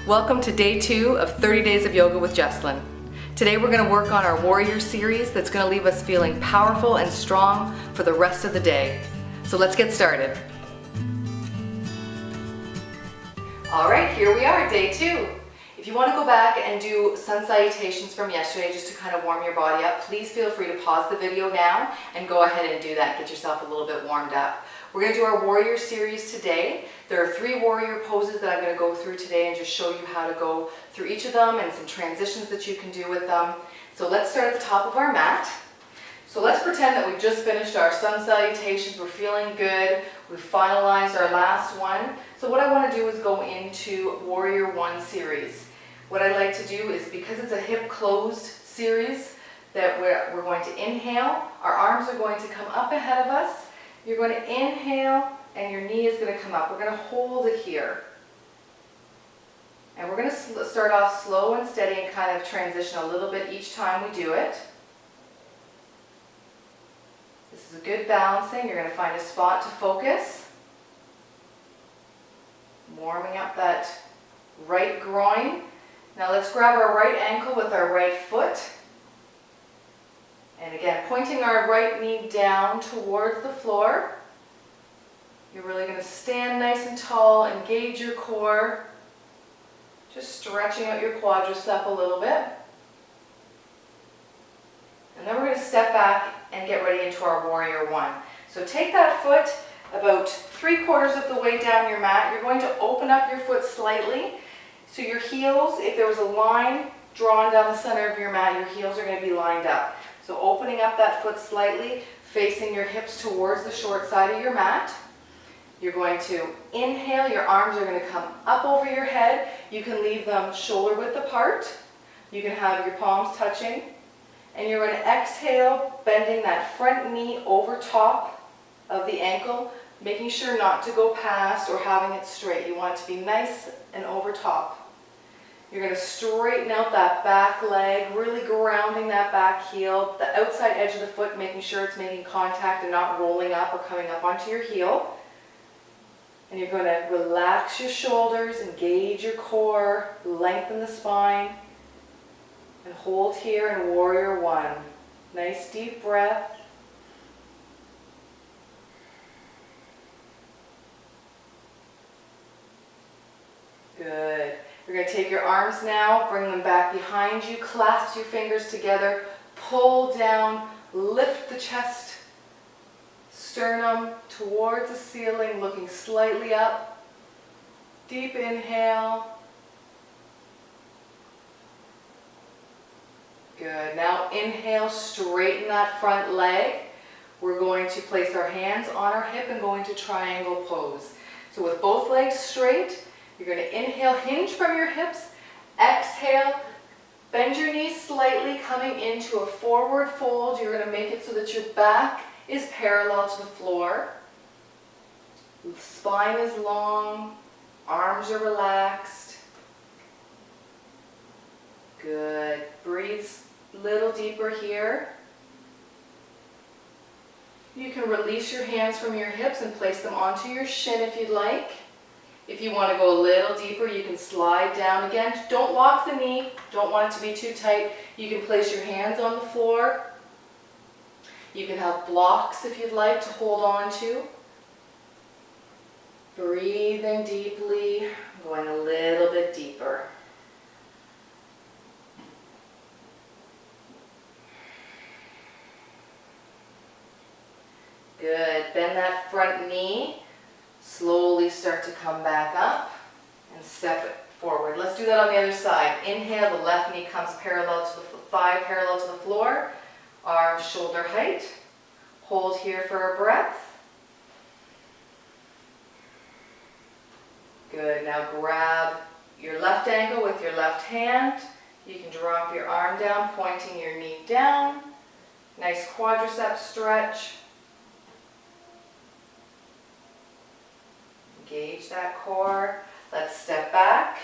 Welcome to day 2 of 30 Days of Yoga with Jesslyn. Today we're going to work on our Warrior series that's going to leave us feeling powerful and strong for the rest of the day. So let's get started. Alright, here we are, day 2. If you want to go back and do sun salutations from yesterday just to kind of warm your body up, please feel free to pause the video now and go ahead and do that. Get yourself a little bit warmed up. We're going to do our Warrior series today. There are 3 warrior poses that I'm going to go through today and just show you how to go through each of them and some transitions that you can do with them. So let's start at the top of our mat. So let's pretend that we've just finished our sun salutations. We're feeling good. We've finalized our last one. So what I want to do is go into Warrior 1 series. What I like to do is, because it's a hip closed series, that we're going to inhale. Our arms are going to come up ahead of us. You're going to inhale and your knee is going to come up. We're going to hold it here. And we're going to start off slow and steady and kind of transition a little bit each time we do it. This is a good balancing. You're going to find a spot to focus. Warming up that right groin. Now let's grab our right ankle with our right foot. And again, pointing our right knee down towards the floor. You're really going to stand nice and tall, engage your core. Just stretching out your quadricep a little bit. And then we're going to step back and get ready into our Warrior 1. So take that foot about 3/4 of the way down your mat. You're going to open up your foot slightly. So your heels, if there was a line drawn down the center of your mat, your heels are going to be lined up. So opening up that foot slightly, facing your hips towards the short side of your mat. You're going to inhale, your arms are going to come up over your head. You can leave them shoulder width apart. You can have your palms touching. And you're going to exhale, bending that front knee over top of the ankle, making sure not to go past or having it straight. You want it to be nice and over top. You're going to straighten out that back leg, really grounding that back heel, the outside edge of the foot, making sure it's making contact and not rolling up or coming up onto your heel. And you're going to relax your shoulders, engage your core, lengthen the spine, and hold here in Warrior 1. Nice deep breath. Good. You're going to take your arms now, bring them back behind you, clasp your fingers together, pull down, lift the chest, sternum towards the ceiling, looking slightly up. Deep inhale. Good. Now inhale, straighten that front leg. We're going to place our hands on our hip and go into triangle pose. So with both legs straight, you're going to inhale, hinge from your hips. Exhale, bend your knees slightly, coming into a forward fold. You're going to make it so that your back is parallel to the floor. Spine is long, arms are relaxed. Good. Breathe a little deeper here. You can release your hands from your hips and place them onto your shin if you'd like. If you want to go a little deeper, you can slide down again. Don't lock the knee. Don't want it to be too tight. You can place your hands on the floor. You can have blocks if you'd like to hold on to. Breathing deeply, going a little bit deeper. Good. Bend that front knee. Slowly start to come back up and step it forward. Let's do that on the other side. Inhale, the left knee comes parallel to the thigh, parallel to the floor. Arms shoulder height. Hold here for a breath. Good. Now grab your left ankle with your left hand. You can drop your arm down, pointing your knee down. Nice quadricep stretch. Engage that core. Let's step back.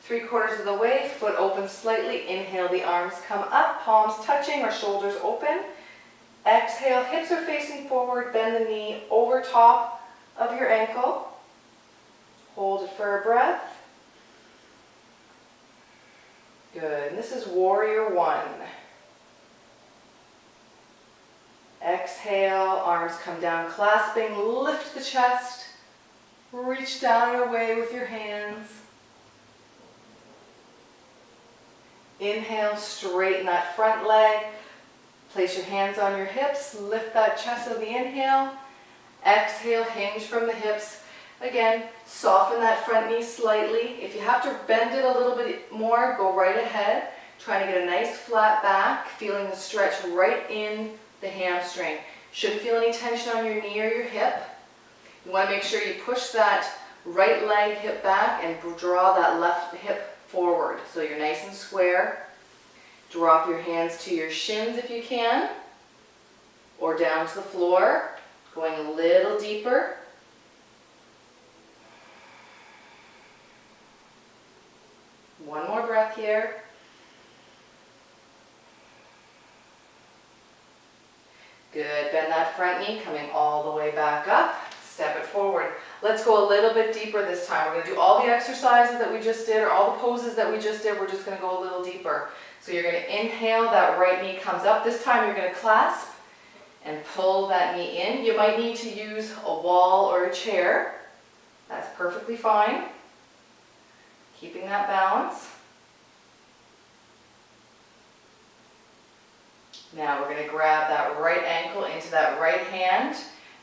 3/4 of the way, foot opens slightly. Inhale, the arms come up, palms touching or shoulders open. Exhale, hips are facing forward, bend the knee over top of your ankle. Hold it for a breath. Good. And this is warrior one. Exhale, arms come down, clasping, lift the chest, reach down and away with your hands. Inhale, straighten that front leg, place your hands on your hips, lift that chest on the inhale. Exhale, hinge from the hips. Again, soften that front knee slightly. If you have to bend it a little bit more, go right ahead. Trying to get a nice flat back, feeling the stretch right in the hamstring. Shouldn't feel any tension on your knee or your hip. You want to make sure you push that right leg hip back and draw that left hip forward. So you're nice and square. Drop your hands to your shins if you can, or down to the floor, going a little deeper. One more breath here. Good, bend that front knee, coming all the way back up. Step it forward. Let's go a little bit deeper this time. We're going to do all the exercises that we just did, or all the poses that we just did. We're just going to go a little deeper. So you're going to inhale, that right knee comes up. This time you're going to clasp and pull that knee in. You might need to use a wall or a chair. That's perfectly fine. Keeping that balance. Now we're going to grab that right ankle into that right hand.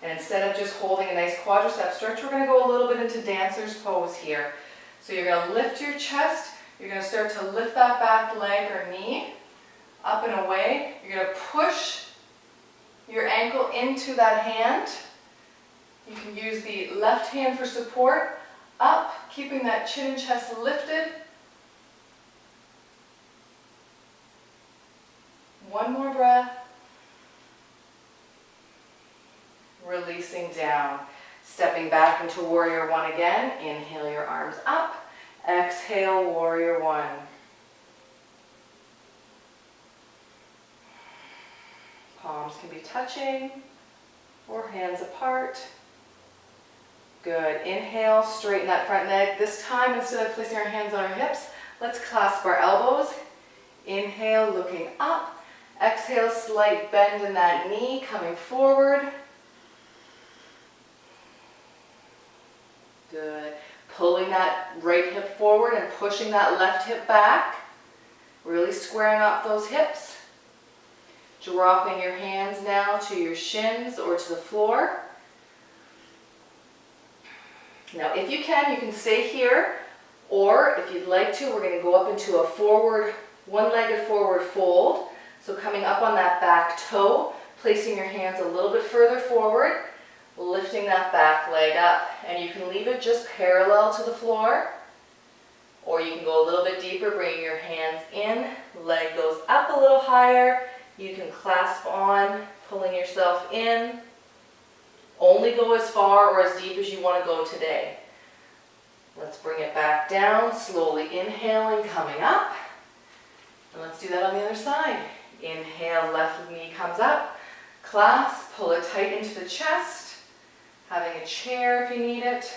And instead of just holding a nice quadricep stretch, we're going to go a little bit into dancer's pose here. So you're going to lift your chest. You're going to start to lift that back leg or knee up and away. You're going to push your ankle into that hand. You can use the left hand for support. Up, keeping that chin and chest lifted. One more breath. Releasing down. Stepping back into warrior one again. Inhale your arms up. Exhale, warrior one. Palms can be touching or hands apart. Good. Inhale, straighten that front leg. This time, instead of placing our hands on our hips, let's clasp our elbows. Inhale, looking up. Exhale, slight bend in that knee, coming forward. Good. Pulling that right hip forward and pushing that left hip back. Really squaring off those hips. Dropping your hands now to your shins or to the floor. Now if you can stay here, or if you'd like to, we're going to go up into a forward, one-legged forward fold. So coming up on that back toe, placing your hands a little bit further forward, lifting that back leg up, and you can leave it just parallel to the floor, or you can go a little bit deeper, bringing your hands in, leg goes up a little higher, you can clasp on, pulling yourself in. Only go as far or as deep as you want to go today. Let's bring it back down, slowly inhaling, coming up, and let's do that on the other side. Inhale, left knee comes up, clasp, pull it tight into the chest. Having a chair if you need it.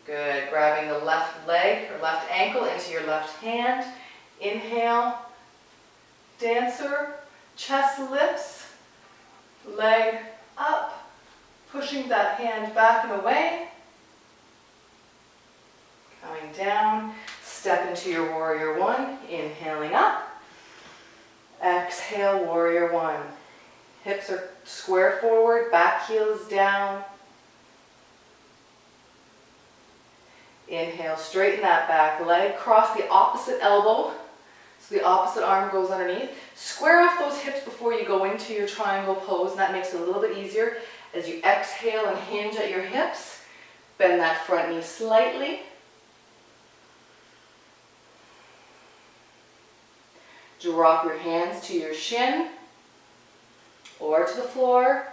Good. Grabbing the left leg or left ankle into your left hand. Inhale. Dancer. Chest lifts. Leg up. Pushing that hand back and away. Coming down. Step into your warrior one. Inhaling up. Exhale, warrior one. Hips are square forward, back heel is down. Inhale, straighten that back leg, cross the opposite elbow, so the opposite arm goes underneath. Square off those hips before you go into your triangle pose, and that makes it a little bit easier. As you exhale and hinge at your hips, bend that front knee slightly. Drop your hands to your shin or to the floor,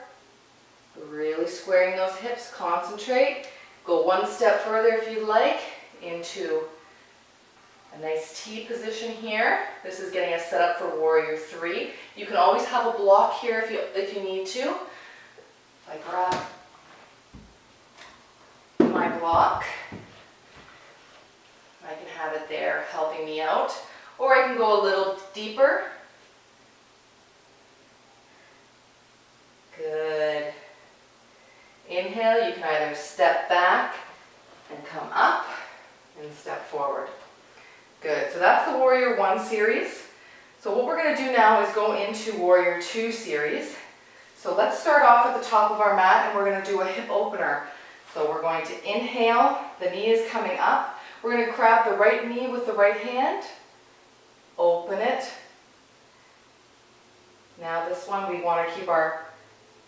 really squaring those hips, concentrate. Go one step further if you'd like, into a nice T position here. This is getting us set up for warrior three. You can always have a block here if you need to. If I grab my block, I helping me out. Or I can go a little deeper. Good. Inhale, you can either step back and come up and step forward. Good, so that's the Warrior 1 series. So what we're going to do now is go into Warrior 2 series. So let's start off at the top of our mat and we're going to do a hip opener. So we're going to inhale, the knee is coming up. We're going to grab the right knee with the right hand, open it. Now this one we want to keep our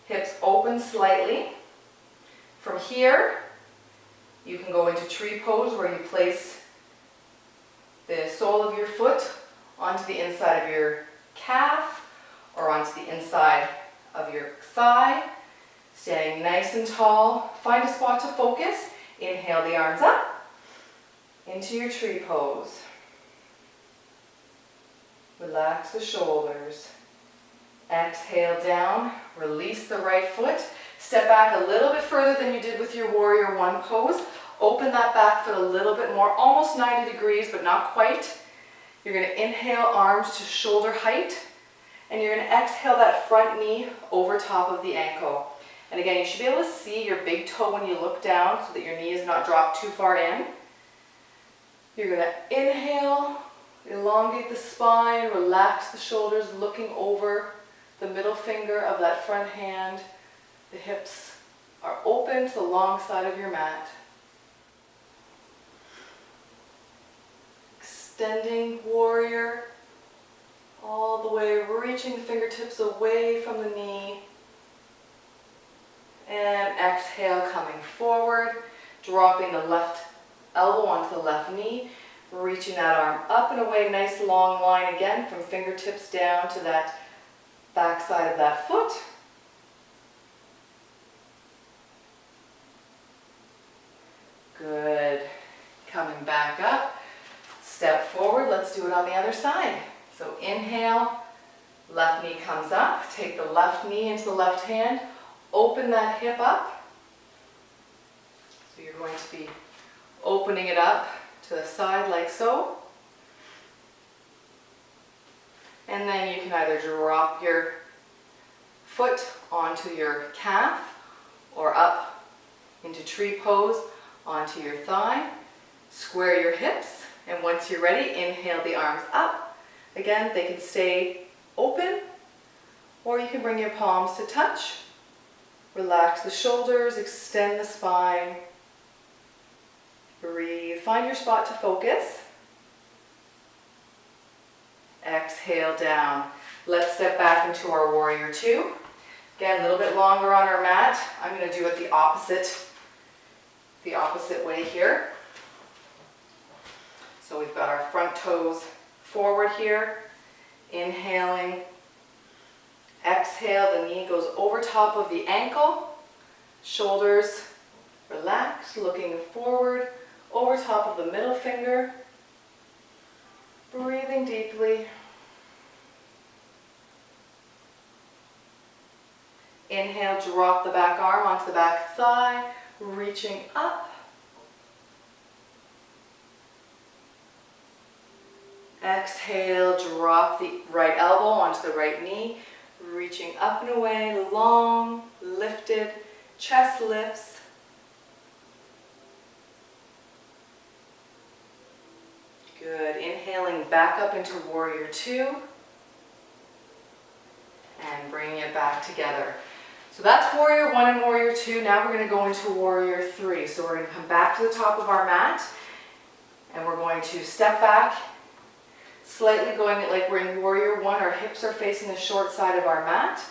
hips open slightly. From here, you can go into tree pose where you place the sole of your foot onto the inside of your calf or onto the inside of your thigh. Standing nice and tall. Find a spot to focus. Inhale the arms up into your tree pose. Relax the shoulders. Exhale down. Release the right foot. Step back a little bit further than you did with your Warrior 1 pose. Open that back foot a little bit more, almost 90 degrees, but not quite. You're going to inhale arms to shoulder height, and you're going to exhale that front knee over top of the ankle. And again, you should be able to see your big toe when you look down so that your knee is not dropped too far in. You're going to inhale, elongate the spine, relax the shoulders, looking over the middle finger of that front hand. The hips are open to the long side of your mat. Extending warrior all the way, reaching the fingertips away from the knee. And exhale, coming forward, dropping the left elbow onto the left knee, reaching that arm up and away, nice long line again from fingertips down to that back side of that foot. Good. Coming back up, step forward. Let's do it on the other side. So inhale, left knee comes up. Take the left knee into the left hand. Open that hip up. So you're going to be opening it up to the side like so. And then you can either drop your foot onto your calf or up into tree pose onto your thigh. Square your hips, and once you're ready, inhale the arms up. Again, they can stay open, or you can bring your palms to touch. Relax the shoulders, extend the spine. Breathe, find your spot to focus. Exhale down. Let's step back into our Warrior 2. Again, a little bit longer on our mat. I'm going to do it the opposite way here. So we've got our front toes forward here. Inhaling. Exhale, the knee goes over top of the ankle. Shoulders relaxed, looking forward, over top of the middle finger. Breathing deeply. Inhale, drop the back arm onto the back thigh, reaching up. Exhale, drop the right elbow onto the right knee, reaching up and away, long, lifted, chest lifts. Good. Inhaling back up into Warrior 2 and bringing it back together. So that's Warrior 1 and Warrior 2. Now we're going to go into Warrior 3. So we're going to come back to the top of our mat and we're going to step back, slightly going like we're in Warrior 1. Our hips are facing the short side of our mat.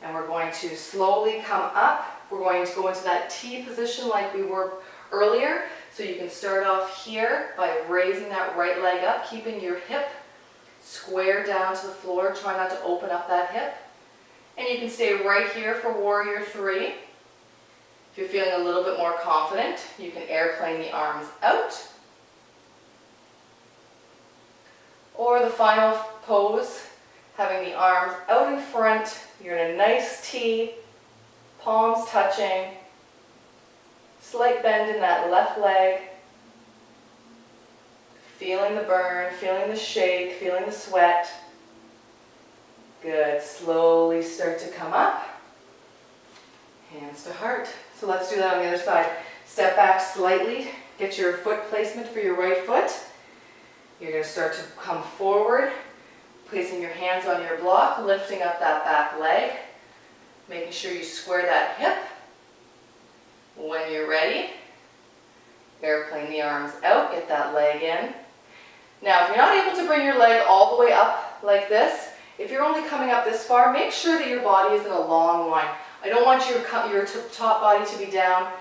And we're going to slowly come up. We're going to go into that T position like we were earlier. So you can start off here by raising that right leg up, keeping your hip square down to the floor. Try not to open up that hip. And you can stay right here for Warrior 3. If you're feeling a little bit more confident, you can airplane the arms out. Or the final pose, having the arms out in front. You're in a nice T, palms touching. Slight bend in that left leg. Feeling the burn, feeling the shake, feeling the sweat. Good. Slowly start to come up. Hands to heart. So let's do that on the other side. Step back slightly. Get your foot placement for your right foot. You're going to start to come forward, placing your hands on your block, lifting up that back leg, making sure you square that hip. When you're ready, airplane the arms out, get that leg in. Now, if you're not able to bring your leg all the way up like this, if you're only coming up this far, make sure that your body is in a long line. I don't want your top body to be down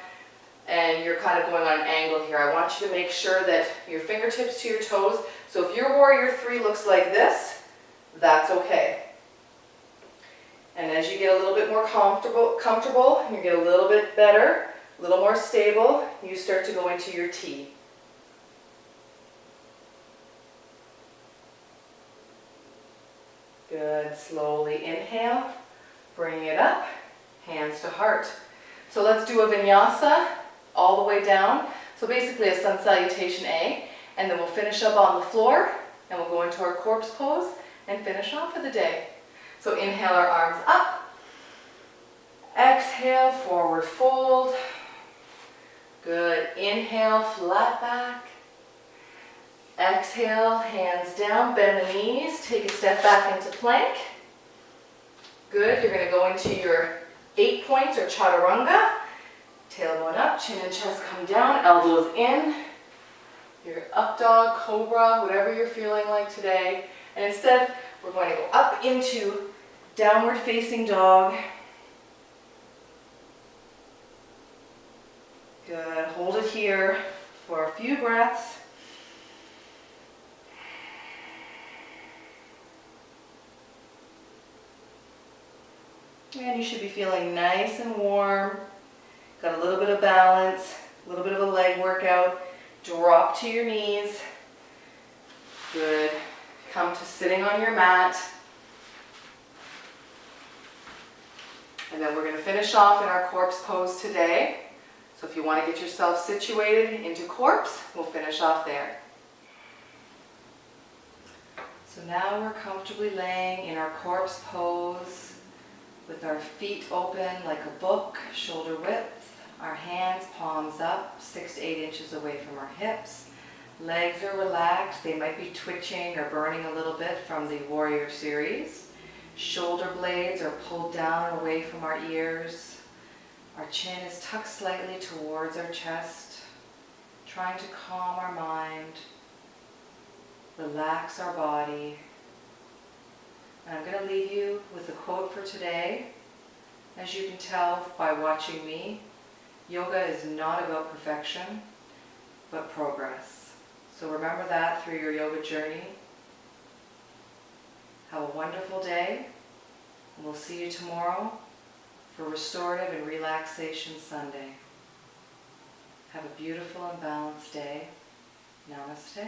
and you're kind of going on an angle here. I want you to make sure that your fingertips to your toes. So if your warrior 3 looks like this, that's okay. And as you get a little bit more comfortable, you get a little bit better, a little more stable, you start to go into your T. Good. Slowly inhale, bring it up, hands to heart. So let's do a vinyasa all the way down. So basically a sun salutation A, and then we'll finish up on the floor, and we'll go into our corpse pose and finish off for the day. So inhale our arms up, exhale, forward fold. Good. Inhale, flat back. Exhale, hands down, bend the knees, take a step back into plank. Good. You're going to go into your 8 points or chaturanga. Tailbone up, chin and chest come down, elbows in. Your up dog, cobra, whatever you're feeling like today. And instead, we're going to go up into downward facing dog. Good. Hold it here for a few breaths. And you should be feeling nice and warm. Got a little bit of balance, a little bit of a leg workout. Drop to your knees. Good. Come to sitting on your mat. And then we're going to finish off in our corpse pose today. So if you want to get yourself situated into corpse, we'll finish off there. So now we're comfortably laying in our corpse pose with our feet open like a book, shoulder width, our hands palms up, 6 to 8 inches away from our hips. Legs are relaxed. They might be twitching or burning a little bit from the warrior series. Shoulder blades are pulled down away from our ears. Our chin is tucked slightly towards our chest, trying to calm our mind, relax our body. And I'm going to leave you with a quote for today. As you can tell by watching me, yoga is not about perfection, but progress. So remember that through your yoga journey. Have a wonderful day, and we'll see you tomorrow for Restorative and Relaxation Sunday. Have a beautiful and balanced day. Namaste.